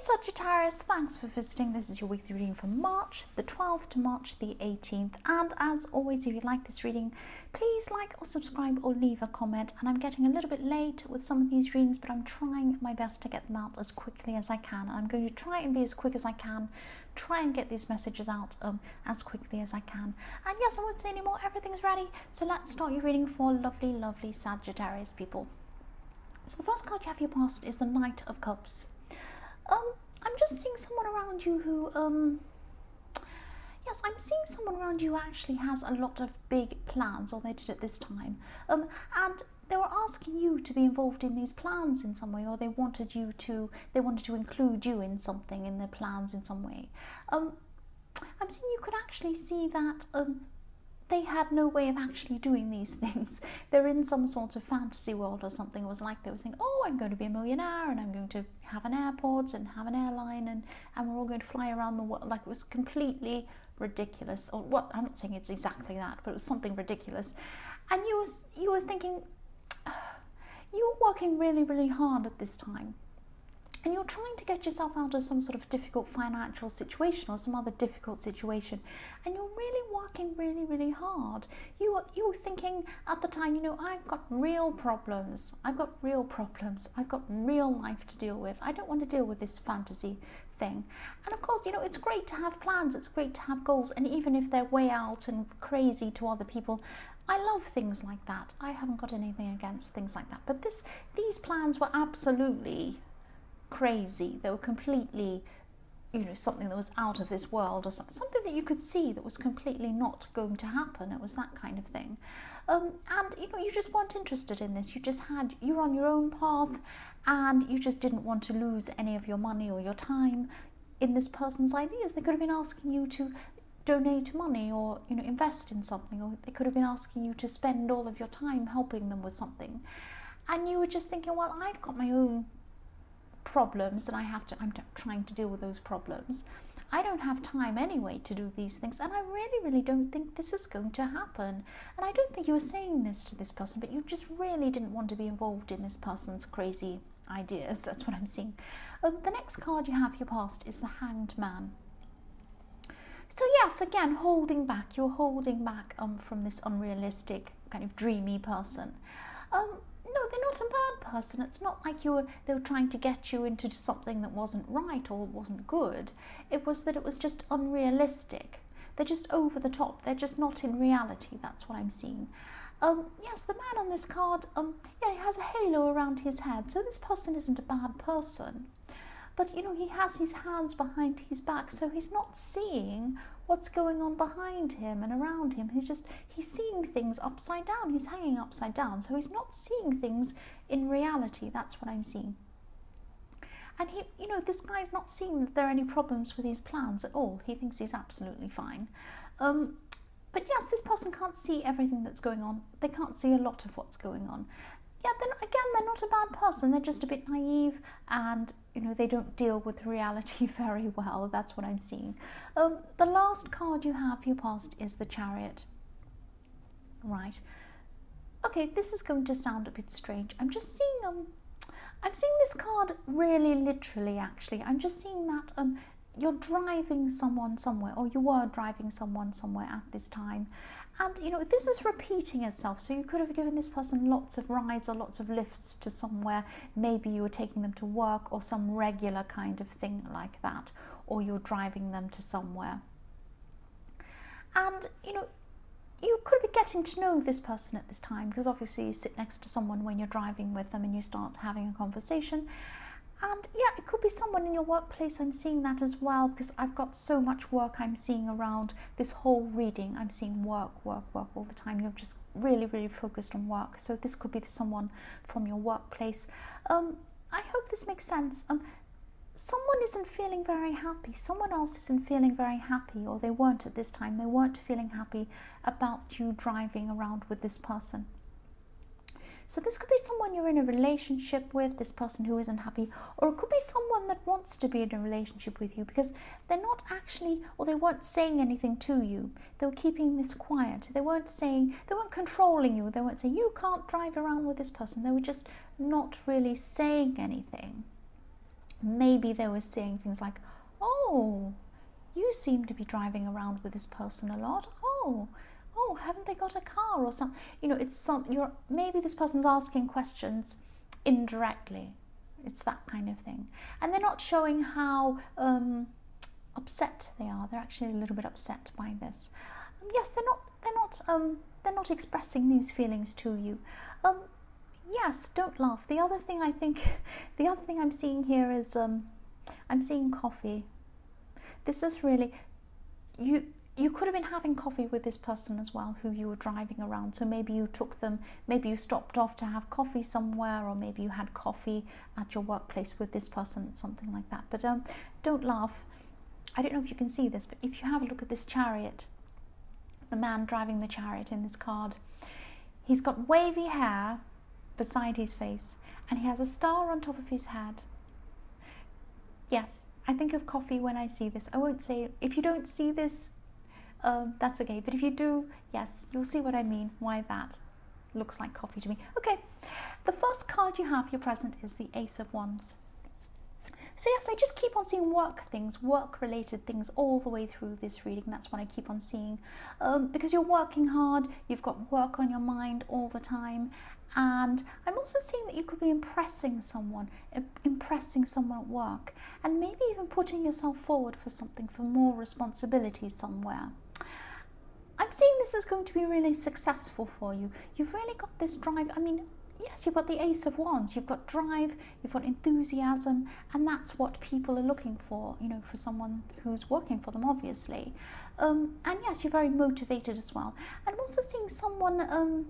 Sagittarius, thanks for visiting. This is your weekly reading from March the 12th to March the 18th. And as always, if you like this reading, please like or subscribe or leave a comment. And I'm getting a little bit late with some of these readings, but I'm trying my best to get them out as quickly as I can. And I'm going to try and be as quick as I can, try and get these messages out as quickly as I can. And yes, I won't say any more, everything's ready. So let's start your reading for lovely, lovely Sagittarius people. So the first card you have your past is the Knight of Cups. I'm just seeing someone around you who, yes, I'm seeing someone around you who actually has a lot of big plans, or they did at this time, and they were asking you to be involved in these plans in some way, or they wanted to include you in something, in their plans in some way. I'm seeing you could actually see that they had no way of actually doing these things. They're in some sort of fantasy world or something. It was like they were saying, oh, I'm going to be a millionaire and I'm going to have an airport and have an airline and we're all going to fly around the world. Like, it was completely ridiculous. Or what? I'm not saying it's exactly that, but it was something ridiculous. And you were thinking, you were working really, really hard at this time. And you're trying to get yourself out of some sort of difficult financial situation or some other difficult situation, and you're really working really, really hard. You were thinking at the time, you know, I've got real problems. I've got real problems. I've got real life to deal with. I don't want to deal with this fantasy thing. And of course, you know, it's great to have plans. It's great to have goals. And even if they're way out and crazy to other people, I love things like that. I haven't got anything against things like that. But these plans were absolutely crazy. They were completely, you know, something that was out of this world, or something that you could see that was completely not going to happen. It was that kind of thing. And you know, you just weren't interested in this. You're on your own path, and you just didn't want to lose any of your money or your time in this person's ideas. They could have been asking you to donate money, or, you know, invest in something, or they could have been asking you to spend all of your time helping them with something. And you were just thinking, well, I've got my own problems and I'm trying to deal with those problems. I don't have time anyway to do these things, and I really, really don't think this is going to happen. And I don't think you were saying this to this person, but you just really didn't want to be involved in this person's crazy ideas. That's what I'm seeing. The next card you have your past is the Hanged Man. So yes, again, holding back. You're holding back from this unrealistic, kind of dreamy person. No, they're not a bad person. It's not like they were trying to get you into something that wasn't right or wasn't good. It was that it was just unrealistic. They're just over the top. They're just not in reality. That's what I'm seeing. Yes, the man on this card, yeah, he has a halo around his head. So this person isn't a bad person. But, you know, he has his hands behind his back, so he's not seeing what's going on behind him and around him. He's seeing things upside down. He's hanging upside down, so he's not seeing things in reality. That's what I'm seeing. And you know, this guy's not seeing that there are any problems with his plans at all. He thinks he's absolutely fine. But yes, this person can't see everything that's going on. They can't see a lot of what's going on. Yeah, then again, they're not a bad person. They're just a bit naive, and, you know, they don't deal with reality very well. That's what I'm seeing. The last card you have for your past is the Chariot. Right. Okay, this is going to sound a bit strange. I'm just seeing I'm seeing this card really literally, actually. I'm just seeing that you're driving someone somewhere, or you were driving someone somewhere at this time. And, you know, this is repeating itself. So you could have given this person lots of rides or lots of lifts to somewhere. Maybe you were taking them to work or some regular kind of thing like that. Or you're driving them to somewhere. And, you know, you could be getting to know this person at this time, because obviously you sit next to someone when you're driving with them and you start having a conversation. And yeah, it could be someone in your workplace. I'm seeing that as well, because I've got so much work I'm seeing around this whole reading. I'm seeing work, work, work all the time. You're just really, really focused on work. So this could be someone from your workplace. I hope this makes sense. Someone isn't feeling very happy. Someone else isn't feeling very happy, or they weren't at this time. They weren't feeling happy about you driving around with this person. So this could be someone you're in a relationship with, this person who isn't happy, or it could be someone that wants to be in a relationship with you, because they're not actually, or they weren't saying anything to you. They were keeping this quiet. They weren't controlling you. They weren't saying, you can't drive around with this person. They were just not really saying anything. maybe they were saying things like, oh, you seem to be driving around with this person a lot. Oh, haven't they got a car or something? You know, it's maybe this person's asking questions indirectly. It's that kind of thing. And they're not showing how upset they are. They're actually a little bit upset by this. Yes, they're not expressing these feelings to you. Yes, don't laugh. The other thing I'm seeing here is I'm seeing coffee. This is really, you could have been having coffee with this person as well, who you were driving around. So maybe you took them, maybe you stopped off to have coffee somewhere, or maybe you had coffee at your workplace with this person, something like that. But don't laugh. I don't know if you can see this, but if you have a look at this chariot, the man driving the chariot in this card, he's got wavy hair beside his face, and he has a star on top of his head. Yes, I think of coffee when I see this. I won't say, if you don't see this, that's okay. But if you do, yes, you'll see what I mean, why that looks like coffee to me. Okay, the first card you have, your present, is the Ace of Wands. So yes, I just keep on seeing work-related things all the way through this reading. That's what I keep on seeing. Because you're working hard, you've got work on your mind all the time. And I'm also seeing that you could be impressing someone at work. And maybe even putting yourself forward for something, for more responsibility somewhere. I'm seeing this is going to be really successful for you. You've really got this drive. I mean, yes, you've got the Ace of Wands, you've got drive, you've got enthusiasm, and that's what people are looking for, you know, for someone who's working for them, obviously. And yes, you're very motivated as well. And I'm also seeing someone,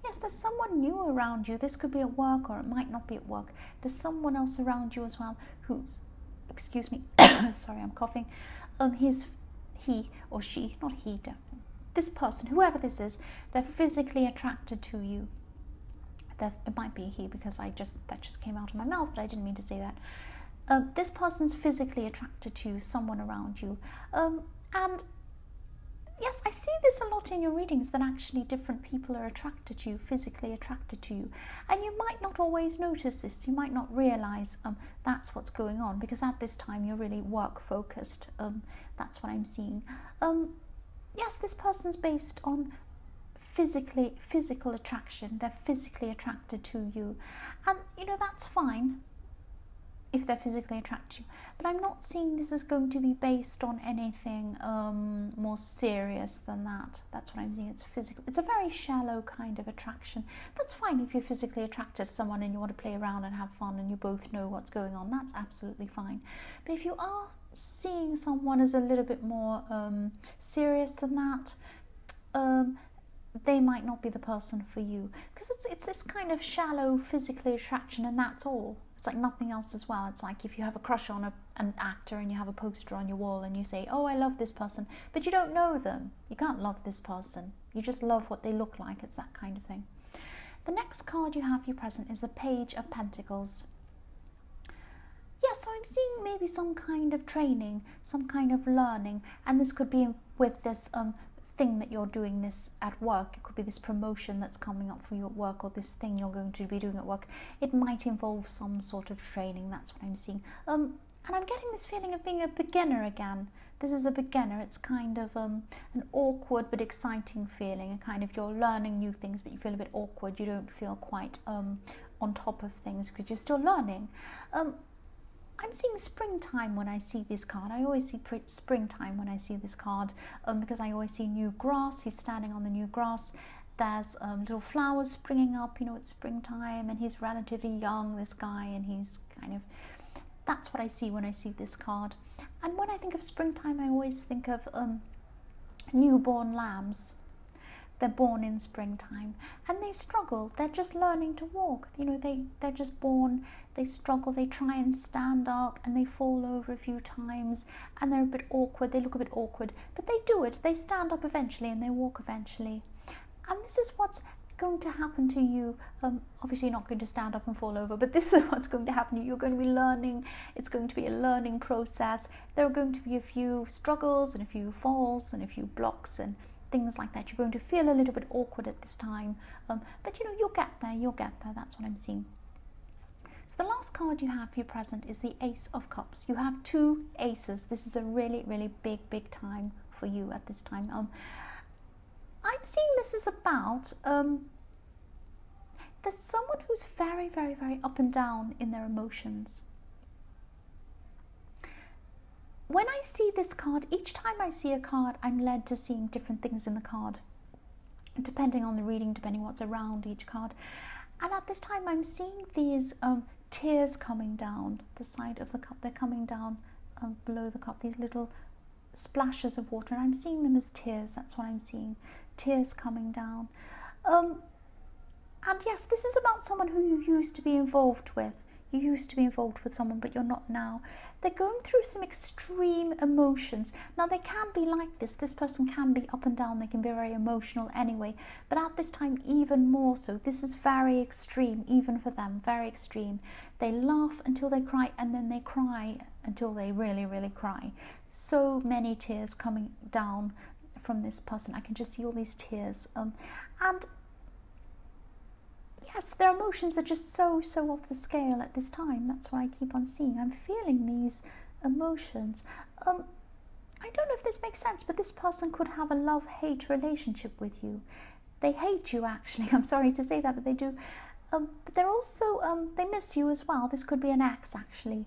yes, there's someone new around you. This could be at work, or it might not be at work. There's someone else around you as well who's, excuse me, sorry, I'm coughing. He or she, not he, this person, whoever this is, they're physically attracted to you. It might be he, because that just came out of my mouth, but I didn't mean to say that. This person's physically attracted to someone around you. And yes, I see this a lot in your readings, that actually different people are attracted to you, physically attracted to you. And you might not always notice this. You might not realize that's what's going on, because at this time you're really work focused. That's what I'm seeing. Yes, this person's based on physical attraction. They're physically attracted to you, and you know, that's fine if they're physically attracted to you, but I'm not seeing this is going to be based on anything more serious than that. That's what I'm seeing. It's physical. It's a very shallow kind of attraction. That's fine if you're physically attracted to someone and you want to play around and have fun and you both know what's going on. That's absolutely fine. But if you are seeing someone as a little bit more serious than that, they might not be the person for you, because it's this kind of shallow physical attraction, and that's all. It's like nothing else as well. It's like if you have a crush on an actor and you have a poster on your wall and you say, oh, I love this person, but you don't know them. You can't love this person. You just love what they look like. It's that kind of thing. The next card you have for your present is the Page of Pentacles. Yeah, so I'm seeing maybe some kind of training, some kind of learning, and this could be with this thing that you're doing this at work. It could be this promotion that's coming up for you at work, or this thing you're going to be doing at work. It might involve some sort of training. That's what I'm seeing. And I'm getting this feeling of being a beginner again. This is a beginner. It's kind of an awkward but exciting feeling. A kind of, you're learning new things, but you feel a bit awkward. You don't feel quite on top of things because you're still learning. I'm seeing springtime when I see this card. I always see springtime when I see this card, because I always see new grass. He's standing on the new grass. There's little flowers springing up. You know, it's springtime, and he's relatively young, this guy, and he's kind of... That's what I see when I see this card. And when I think of springtime, I always think of newborn lambs. They're born in springtime, and they struggle. They're just learning to walk. You know, they're just born. They struggle. They try and stand up, and they fall over a few times, and they're a bit awkward. They look a bit awkward, but they do it. They stand up eventually, and they walk eventually. And this is what's going to happen to you. Obviously, you're not going to stand up and fall over, but this is what's going to happen to you. You're going to be learning. It's going to be a learning process. There are going to be a few struggles and a few falls and a few blocks and things like that. You're going to feel a little bit awkward at this time, but you know, you'll get there. That's what I'm seeing. So the last card you have for your present is the Ace of Cups. You have 2 aces. This is a really, really big time for you at this time. I'm seeing this is about, there's someone who's very up and down in their emotions. When I see this card, each time I see a card, I'm led to seeing different things in the card, depending on the reading, depending what's around each card. And at this time, I'm seeing these tears coming down the side of the cup. They're coming down below the cup, these little splashes of water, and I'm seeing them as tears. That's what I'm seeing, tears coming down. And yes, this is about someone who you used to be involved with. You used to be involved with someone, but you're not now. They're going through some extreme emotions. Now, they can be like this. This person can be up and down. They can be very emotional anyway. But at this time, even more so. This is very extreme, even for them, very extreme. They laugh until they cry, and then they cry until they really cry. So many tears coming down from this person. I can just see all these tears. And yes, their emotions are just so off the scale at this time. That's what I keep on seeing. I'm feeling these emotions. I don't know if this makes sense, but this person could have a love-hate relationship with you. They hate you, actually. I'm sorry to say that, but they do. But they're also, they miss you as well. This could be an ex, actually.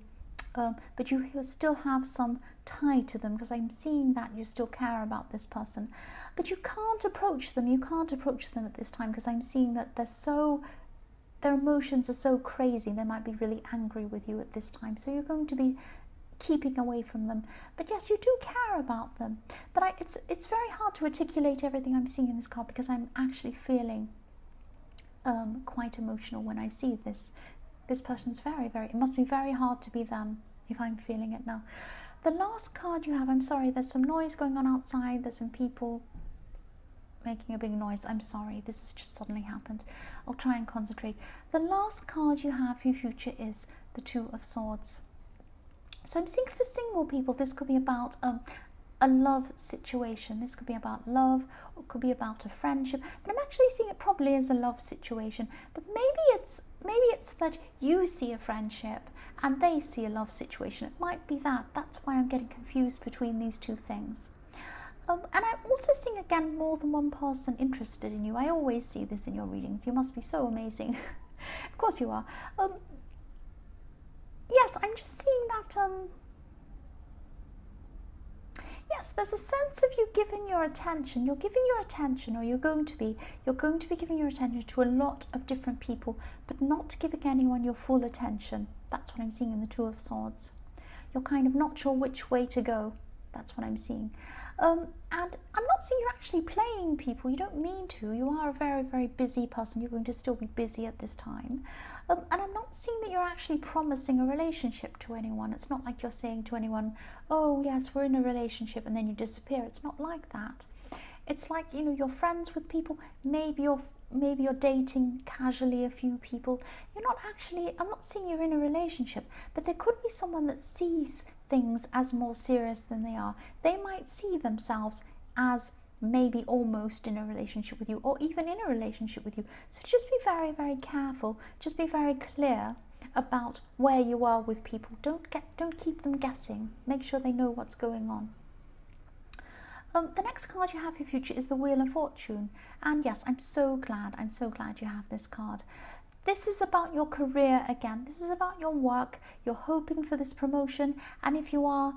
But you still have some tie to them, because I'm seeing that you still care about this person. But you can't approach them. You can't approach them at this time, because I'm seeing that their emotions are so crazy. They might be really angry with you at this time. So you're going to be keeping away from them. But yes, you do care about them. But it's very hard to articulate everything I'm seeing in this card, because I'm actually feeling quite emotional when I see this. This person's it must be very hard to be them if I'm feeling it now. The last card you have, I'm sorry, there's some noise going on outside. There's some people making a big noise. I'm sorry, this has just suddenly happened. I'll try and concentrate. The last card you have for your future is the Two of Swords. So I'm seeing for single people, this could be about a love situation. This could be about love, or it could be about a friendship. But I'm actually seeing it probably as a love situation. But maybe it's that you see a friendship and they see a love situation. It might be that. That's why I'm getting confused between these two things. And I'm also seeing, again, more than one person interested in you. I always see this in your readings. You must be so amazing. Of course you are. Yes, I'm just seeing that... Yes, there's a sense of you giving your attention. You're giving your attention, or you're going to be giving your attention to a lot of different people, but not giving anyone your full attention. That's what I'm seeing in the Two of Swords. You're kind of not sure which way to go. That's what I'm seeing. And I'm not seeing you're actually playing people. You don't mean to. You are a very busy person. You're going to still be busy at this time. And I'm not seeing that you're actually promising a relationship to anyone. It's not like you're saying to anyone, oh yes, we're in a relationship, and then you disappear. It's not like that. It's like, you know, you're friends with people. Maybe you're dating casually a few people. You're not actually, I'm not seeing you're in a relationship, but there could be someone that sees things as more serious than they are. They might see themselves as maybe almost in a relationship with you, or even in a relationship with you. So just be very careful. Just be very clear about where you are with people. Don't keep them guessing. Make sure they know what's going on. The next card you have for your future is the Wheel of Fortune. And yes, I'm so glad you have this card. This is about your career again. This is about your work. You're hoping for this promotion. And if you are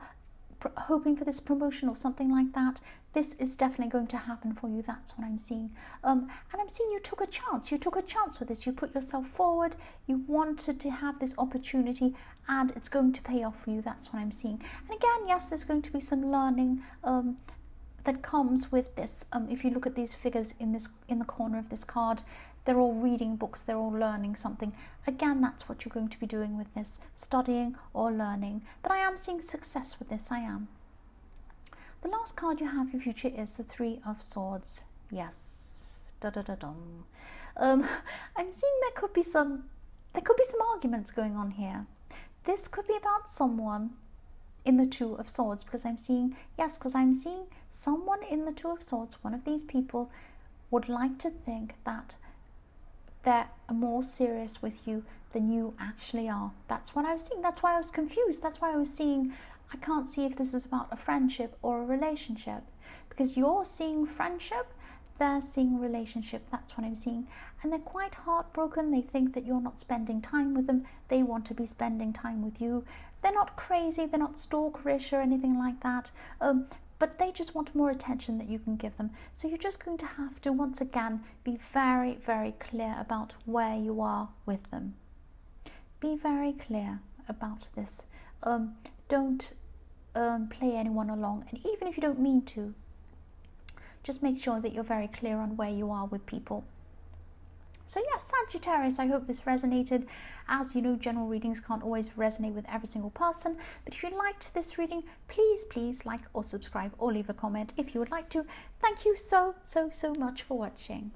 hoping for this promotion or something like that, this is definitely going to happen for you. That's what I'm seeing. And I'm seeing you took a chance. You took a chance with this. You put yourself forward. You wanted to have this opportunity, and it's going to pay off for you. That's what I'm seeing. And again, yes, there's going to be some learning that comes with this. If you look at these figures in the corner of this card, they're all reading books, they're all learning something. Again, that's what you're going to be doing with this, studying or learning. But I am seeing success with this, I am. The last card you have for your future is the Three of Swords. Yes. Da-da-da-dum. I'm seeing there could be some arguments going on here. This could be about someone in the Two of Swords, because I'm seeing someone in the Two of Swords. One of these people would like to think that they're more serious with you than you actually are. That's what I was seeing. That's why I was confused. That's why I was seeing, I can't see if this is about a friendship or a relationship, because you're seeing friendship, they're seeing relationship. That's what I'm seeing. And they're quite heartbroken. They think that you're not spending time with them. They want to be spending time with you. They're not crazy. They're not stalkerish or anything like that. But they just want more attention that you can give them. So you're just going to have to, once again, be very, very clear about where you are with them. Be very clear about this. Don't play anyone along. And even if you don't mean to, just make sure that you're very clear on where you are with people. So yes, Sagittarius, I hope this resonated. As you know, general readings can't always resonate with every single person, but if you liked this reading, please like or subscribe or leave a comment if you would like to. Thank you so much for watching.